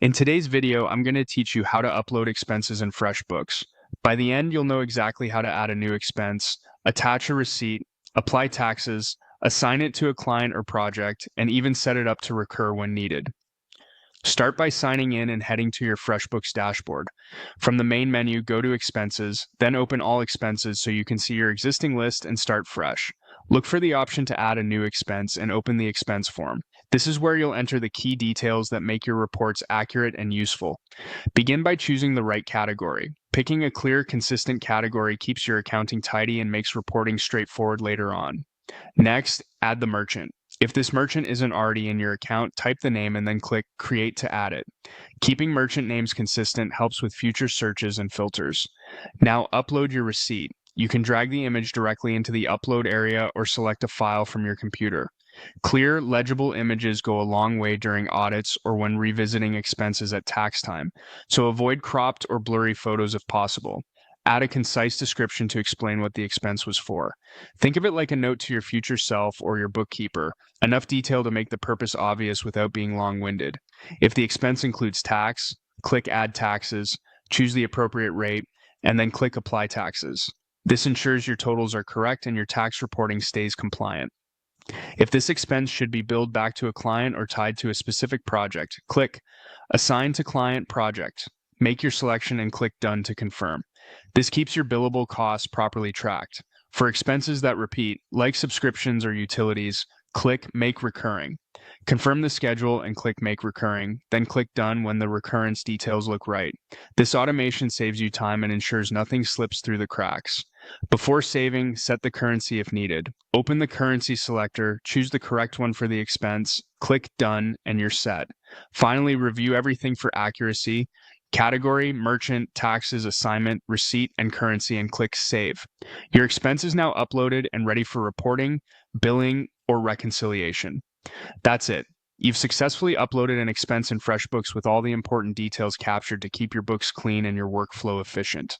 In today's video, I'm going to teach you how to upload expenses in Freshbooks. By the end, you'll know exactly how to add a new expense, attach a receipt, apply taxes, assign it to a client or project, and even set it up to recur when needed. Start by signing in and heading to your Freshbooks dashboard. From the main menu, go to Expenses, then open All Expenses so you can see your existing list and start fresh. Look for the option to add a new expense and open the expense form. This is where you'll enter the key details that make your reports accurate and useful. Begin by choosing the right category. Picking a clear, consistent category keeps your accounting tidy and makes reporting straightforward later on. Next, add the merchant. If this merchant isn't already in your account, type the name and then click Create to add it. Keeping merchant names consistent helps with future searches and filters. Now upload your receipt. You can drag the image directly into the upload area or select a file from your computer. Clear, legible images go a long way during audits or when revisiting expenses at tax time, so avoid cropped or blurry photos if possible. Add a concise description to explain what the expense was for. Think of it like a note to your future self or your bookkeeper, enough detail to make the purpose obvious without being long-winded. If the expense includes tax, click Add Taxes, choose the appropriate rate, and then click Apply Taxes. This ensures your totals are correct and your tax reporting stays compliant. If this expense should be billed back to a client or tied to a specific project, click Assign to Client Project. Make your selection and click Done to confirm. This keeps your billable costs properly tracked. For expenses that repeat, like subscriptions or utilities, click Make Recurring. Confirm the schedule and click Make Recurring, then click Done when the recurrence details look right. This automation saves you time and ensures nothing slips through the cracks. Before saving, set the currency if needed. Open the currency selector, choose the correct one for the expense, click Done, and you're set. Finally, review everything for accuracy. Category, merchant, taxes, assignment, receipt, and currency, and click Save. Your expense is now uploaded and ready for reporting, billing, or reconciliation. That's it. You've successfully uploaded an expense in FreshBooks with all the important details captured to keep your books clean and your workflow efficient.